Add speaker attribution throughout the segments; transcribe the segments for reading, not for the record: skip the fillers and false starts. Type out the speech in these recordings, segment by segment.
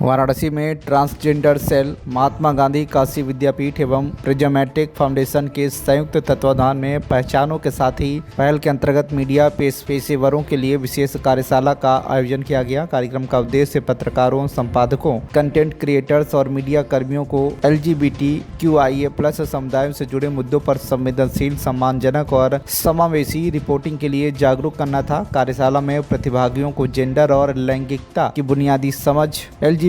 Speaker 1: वाराणसी में transgender cell, Mahatma Gandhi Kashi विद्यापीठ एवं prismatic foundation के संयुक्त तत्वाधान में पहचानों के साथ ही पहल के अंतर्गत मीडिया पेशेवरों के लिए विशेष कार्यशाला का आयोजन किया गया। कार्यक्रम का उद्देश्य पत्रकारों, संपादकों, कंटेंट क्रिएटर्स और मीडिया कर्मियों को LGBTQIA+ समुदायों से जुड़े मुद्दों पर संवेदनशील, सम्मानजनक और समावेशी रिपोर्टिंग के लिए जागरूक करना था। कार्यशाला में प्रतिभागियों को जेंडर और लैंगिकता की बुनियादी समझ, LGBTQIA+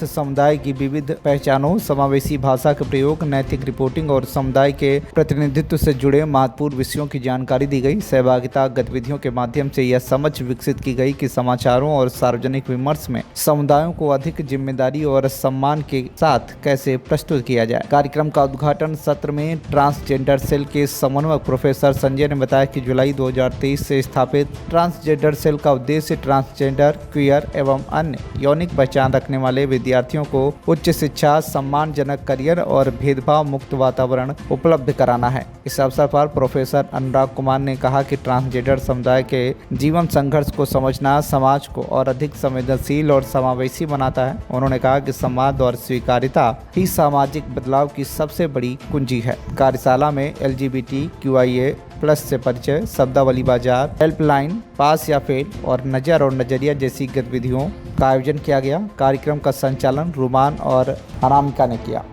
Speaker 1: समुदाय की विविध पहचानों, समावेशी भाषा के प्रयोग, नैतिक रिपोर्टिंग और समुदाय के प्रतिनिधित्व से जुड़े महत्वपूर्ण विषयों की जानकारी दी गई। सहभागिता गतिविधियों के माध्यम से यह समझ विकसित की गई कि समाचारों और सार्वजनिक विमर्श में समुदायों को अधिक जिम्मेदारी और सम्मान के साथ कैसे प्रस्तुत किया जाए। कार्यक्रम का उद्घाटन सत्र में ट्रांसजेंडर सेल के समन्वयक प्रोफेसर संजय ने बताया कि जुलाई 2023 से स्थापित ट्रांसजेंडर सेल का उद्देश्य ट्रांसजेंडर, क्वियर एवं अन्य यौनिक पहचान रखने वाले विद्यार्थियों को उच्च शिक्षा, सम्मानजनक करियर और भेदभाव मुक्त वातावरण उपलब्ध कराना है। इस अवसर पर प्रोफेसर अनुराग कुमार ने कहा कि ट्रांसजेंडर समुदाय के जीवन संघर्ष को समझना समाज को और अधिक संवेदनशील और समावेशी बनाता है। उन्होंने कहा कि संवाद और स्वीकार्यता ही सामाजिक बदलाव की सबसे बड़ी कुंजी है। कार्यशाला में LGBTQIA+ से परिचय, शब्दावली बाजार, हेल्पलाइन, पास या फेल और नज़र और नजरिया जैसी गतिविधियों का आयोजन किया गया। कार्यक्रम का संचालन रुमान और अनामिका ने किया।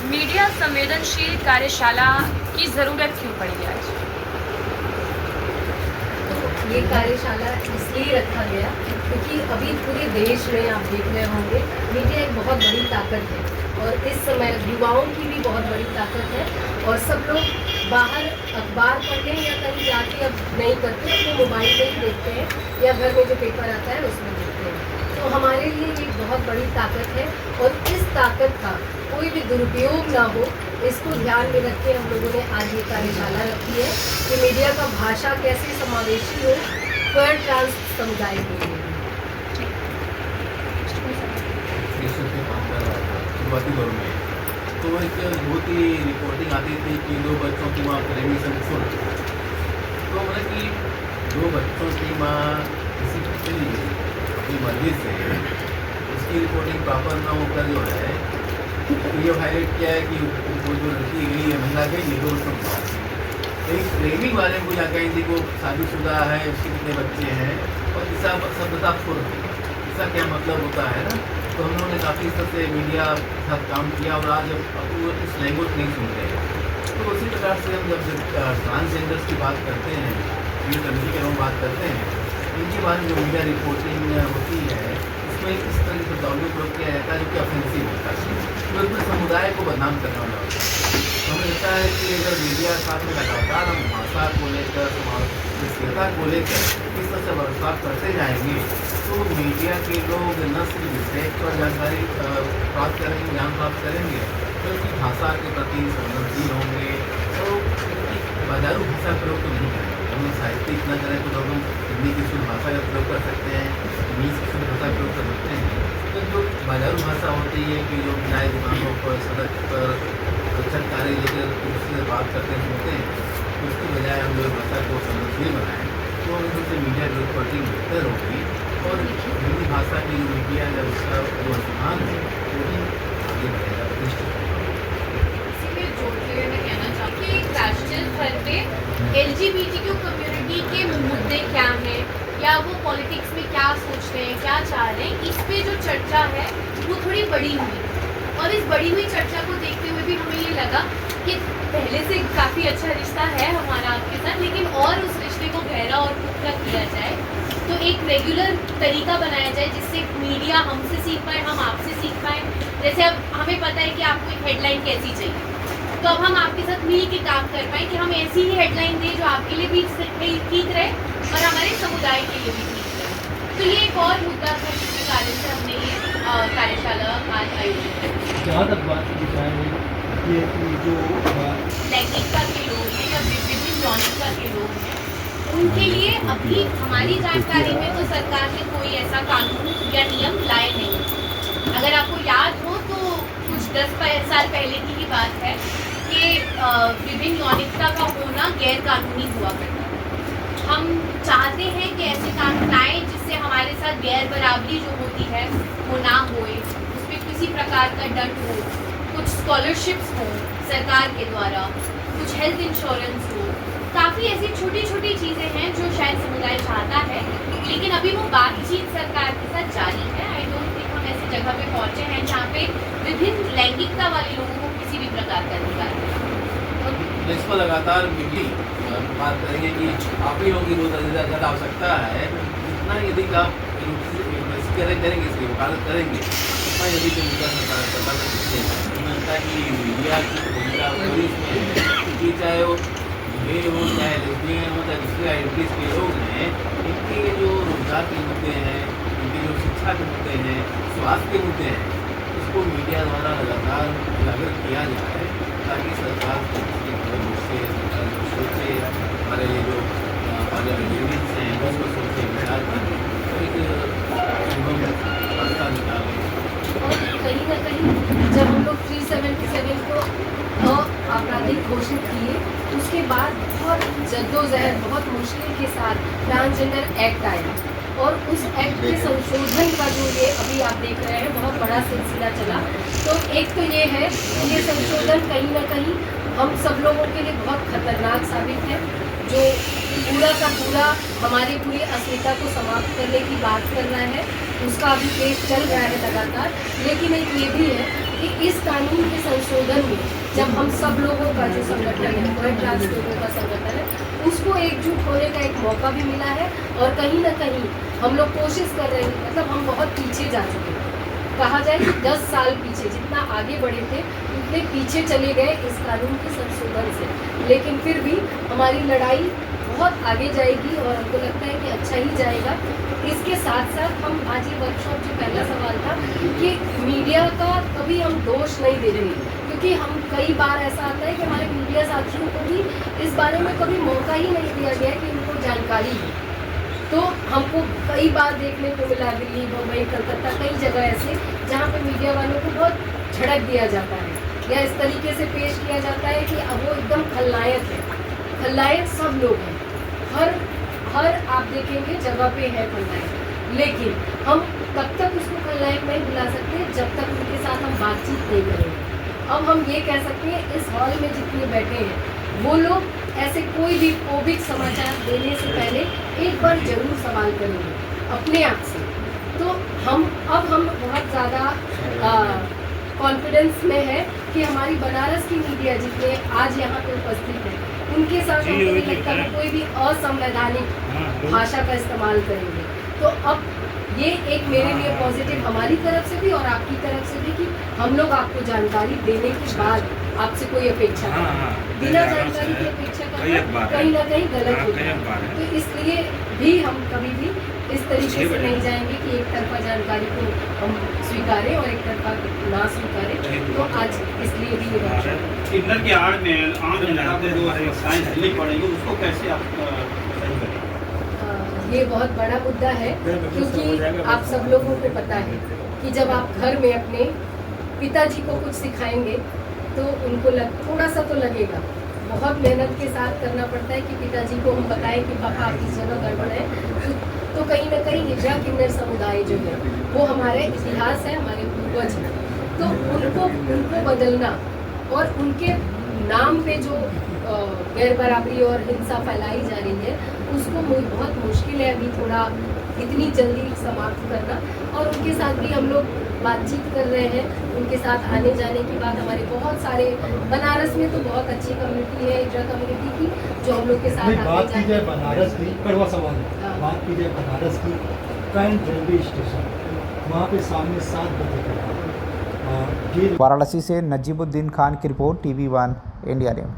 Speaker 2: मीडिया संवेदनशील कार्यशाला की ज़रूरत क्यों पड़ी आज?
Speaker 3: ये कार्यशाला इसलिए रखा गया क्योंकि अभी पूरे देश में आप देख रहे होंगे मीडिया एक बहुत बड़ी ताकत है और इस समय युवाओं की भी बहुत बड़ी ताकत है और सब लोग बाहर अखबार पढ़ने या कहीं जाके अब नहीं करते, अपने मोबाइल में ही देखते हैं या घर में जो पेपर आता है उसमें देखते हैं। तो हमारे लिए ये बहुत बड़ी ताकत है और इस ताकत का कोई भी दुरुपयोग ना हो, इसको ध्यान में रख के हम लोगों ने आज ये कार्यशाला रखी है कि मीडिया का भाषा कैसे समावेशी हो पर ट्रांस समुदाय के लिए।
Speaker 4: तो एक बहुत ही रिपोर्टिंग आती थी कि 2 बच्चों की माँ प्रेमी से सुन, तो मतलब कि 2 बच्चों की माँ किसी की चली गई अपनी मर्जी से, उसकी रिपोर्टिंग प्रॉपर ना होकर जो है तो ये हाईलाइट किया है कि वो जो लड़की गई है, महिला गई है, 2 बच्चों एक प्रेमी वाले को जा कहीं थी वो शादीशुदा है, उसके कितने बच्चे हैं और इसका शब्दता छोड़ दी, इसका क्या मतलब होता है ना। तो हम लोगों ने काफ़ी स्तर से मीडिया के साथ काम किया और आज अब वो इस लैंग्वेज नहीं सुन रहे हैं। तो उसी प्रकार से हम जब ट्रांसजेंडर्स की बात करते हैं, ये कम्युनिटी के लोग बात करते हैं, इनके बारे में जो मीडिया रिपोर्टिंग होती है उसमें इस तरह की शब्दावली प्रयोग किया जाता है जो कि ऑफेंसिव होता है, तो इसमें समुदाय को बदनाम करने वाला होता है। तो हमें लगता है कि अगर मीडिया साथ में लगातार हम भाषा को लेकर, समावेशिता को लेकर इस तरह से वर्कशॉप करते जाएंगे तो मीडिया के लोग न सिर्फ विषय पर जानकारी प्राप्त करेंगे, ज्ञान प्राप्त करेंगे, बल्कि भाषा के प्रति संवेदनशील होंगे तो बाजारू भाषा का प्रयोग तो नहीं करेंगे। हम साहित्य इतना करें तो लोग हिंदी की शुद्ध भाषा का प्रयोग कर सकते हैं, इंग्लिश की शुद्ध भाषा का प्रयोग कर सकते हैं। तो जो बाजारू भाषा होती है कि जो न्याय दुकानों पर, सड़क पर रक्षण कार्य लेकर उससे बात करते सुनते हैं, तो उसकी बजाय हम लोग भाषा को संवेदनशील बनाएँ तो इनसे मीडिया रिपोर्टिंग बेहतर होगी और हिंदी भाषा की जो मीडिया है उसका जो अनुमान है वो भी आगे बढ़ेगा, प्रतिष्ठित होगा।
Speaker 2: इसी में जोड़ते हुए मैं कहना चाहूँगी कि नेशनल स्तर पे LGBTQ कम्युनिटी के मुद्दे क्या हैं या वो पॉलिटिक्स में क्या सोच रहे हैं, क्या चाह रहे हैं, इस पे जो चर्चा है वो थोड़ी बड़ी हुई और इस बड़ी हुई चर्चा को देखते हुए भी हमें ये लगा कि पहले से काफ़ी अच्छा रिश्ता है हमारा आपके साथ, लेकिन और उस रिश्ते को गहरा और पुख्ता किया जाए तो एक रेगुलर तरीका बनाया जाए जिससे मीडिया हमसे सीख पाए, हम आपसे सीख पाए। जैसे अब हमें पता है कि आपको एक हेडलाइन कैसी चाहिए, तो अब हम आपके साथ मिल के काम कर पाए कि हम ऐसी ही हेडलाइन दें जो आपके लिए भी ठीक रहे और हमारे समुदाय के लिए भी ठीक रहे। तो ये एक और मुद्दा था जिसके कारण से हमने ये कार्यशाला आज आयोजित की।
Speaker 5: जहाँ तक बात की जाए ये जो
Speaker 2: लैंगिकता के लोग हैं या विभिन्न यौनिकता के लोग हैं उनके लिए अभी हमारी जानकारी में तो सरकार ने कोई ऐसा कानून या नियम लाए नहीं। अगर आपको याद हो तो कुछ 10 साल पहले की ही बात है कि विभिन्न यौनिकता का होना गैर कानूनी हुआ करता है। हम चाहते हैं कि ऐसे कानून आए जिससे हमारे हमारे साथ गैर बराबरी जो होती है वो ना होए, उसमें किसी प्रकार का दंड हो, कुछ स्कॉलरशिप्स हो सरकार के द्वारा, कुछ हेल्थ इंश्योरेंस हो। काफ़ी ऐसी छोटी छोटी चीज़ें हैं जो शायद समुदाय चाहता है, लेकिन अभी वो बातचीत सरकार के साथ जारी है। आई डोंट थिंक हम ऐसी जगह पे पहुँचे हैं जहाँ पे विभिन्न लैंगिकता वाले लोगों को किसी भी प्रकार का अधिकार है।
Speaker 4: इस पर लगातार मिली बात करेंगे कि आप ही लोगों की बहुत ज़्यादा आवश्यकता है, जितना यदि आप करेंगे, इसकी वकालत करेंगे, उतना यदि जो मुद्दा सरकार करना सकते हैं। लगता है कि मीडिया की भूमिका बड़ी इसमें है कि चाहे वो गे हो, चाहे लेस्बियन हो, चाहे दूसरे आइडेंटिटीज के लोग हैं, इनके जो रोजगार के मुद्दे हैं, इनकी जो शिक्षा के मुद्दे हैं, स्वास्थ्य के मुद्दे हैं, इसको मीडिया द्वारा लगातार उजागर किया जाए ताकि सरकार सोचे, हमारे जो पार्लियामेंटेरियंस हैं उसको सोचे, विचार करें, एक रास्ता निकालें।
Speaker 3: और कहीं ना कहीं जब हम लोग 377 को आपराधिक घोषित किए, उसके बाद बहुत जद्दोजहद, बहुत मुश्किल के साथ ट्रांसजेंडर एक्ट आया और उस एक्ट के संशोधन का जो ये अभी आप देख रहे हैं बहुत बड़ा सिलसिला चला। तो एक तो ये है कि ये संशोधन कहीं ना कहीं हम सब लोगों के लिए बहुत खतरनाक साबित है, जो पूरा का पूरा हमारी पूरी अस्मिता को समाप्त करने की बात कर रहा है। उसका अभी केस चल रहा है लगातार। लेकिन एक ये भी है कि इस कानून के संशोधन में जब हम सब लोगों का जो संगठन है, वर्ल्ड क्लास लोगों का संगठन है, उसको एकजुट होने का एक मौका भी मिला है। और कहीं ना कहीं हम लोग कोशिश कर रहे हैं, मतलब हम बहुत पीछे जा चुके हैं। कहा जाए कि 10 साल पीछे, जितना आगे बढ़े थे उतने पीछे चले गए इस कानून के संशोधन से। लेकिन फिर भी हमारी लड़ाई बहुत आगे जाएगी और हमको लगता है कि अच्छा ही जाएगा। इसके साथ साथ हम आज ये वर्कशॉप, जो पहला सवाल था कि मीडिया का कभी हम दोष नहीं दे रहे, क्योंकि हम कई बार ऐसा आता है कि हमारे मीडिया साथियों को भी इस बारे में कभी मौका ही नहीं दिया गया कि उनको जानकारी है। तो हमको कई बार देखने को मिला, दिल्ली, मुंबई, कलकत्ता, कई जगह ऐसे जहाँ पे मीडिया वालों को बहुत झड़क दिया जाता है या इस तरीके से पेश किया जाता है कि अब वो एकदम खलनायक है। खलनायक सब लोग हैं, हर आप देखेंगे जगह पे है खलनायक, लेकिन हम तब तक उसको खलनायक नहीं बुला सकते जब तक उनके साथ हम बातचीत नहीं करेंगे। अब हम ये कह सकते हैं इस हॉल में जितने बैठे हैं वो लोग ऐसे कोई भी कोविड समाचार देने से पहले एक बार जरूर सवाल करेंगे अपने आप से। तो हम बहुत ज़्यादा कॉन्फिडेंस में है कि हमारी बनारस की मीडिया जितने आज यहाँ पे उपस्थित है, उनके साथ हमको नहीं लगता कि कोई भी असंवैधानिक भाषा का इस्तेमाल करेंगे। तो अब ये एक मेरे लिए पॉजिटिव हमारी तरफ से भी और आपकी तरफ से भी कि हम लोग आपको जानकारी देने के बाद आपसे कोई अपेक्षा करें, बिना जानकारी की अपेक्षा करना कहीं ना कहीं गलत होता है। तो इसलिए भी हम कभी भी इस तरीके से नहीं जाएंगे कि एक तरफा जानकारी को हम स्वीकारें और एक तरफा ना स्वीकारें। तो आज इसलिए भी ये
Speaker 5: किन्नर की आड़ में आम जनता को जो साइंस झेलनी पड़ेगी उसको कैसे आप सही करें?
Speaker 3: ये बहुत बड़ा मुद्दा है, क्योंकि आप सब लोगों को पता है कि जब आप घर में अपने पिताजी को कुछ सिखाएंगे तो उनको थोड़ा सा तो लगेगा, बहुत मेहनत के साथ करना पड़ता है कि पिताजी को हम बताएं कि पापा आप इस जगह गड़बड़ है। तो कहीं ना कहीं हिजरा किन्नर समुदाय जो है वो हमारे इतिहास है, हमारे पूर्वज हैं। तो उनको बदलना और उनके नाम पे जो गैर बराबरी और हिंसा फैलाई जा रही है उसको बहुत मुश्किल है अभी थोड़ा इतनी जल्दी समाप्त करना। और उनके साथ भी हम लोग बातचीत कर रहे हैं, उनके साथ आने जाने की बात। हमारे बहुत सारे बनारस में तो बहुत अच्छी कम्युनिटी है, हिजरा कम्युनिटी की, जो हम लोग के साथ
Speaker 5: बात की जाए बनारस की, कड़वा सवाल है, बात की जाए बनारस की, ट्रेन रेलवे स्टेशन वहाँ पे सामने 7 बजे तक
Speaker 1: वाराणसी से नजीबुद्दीन खान की रिपोर्ट, TV1 इंडिया न्यूज़।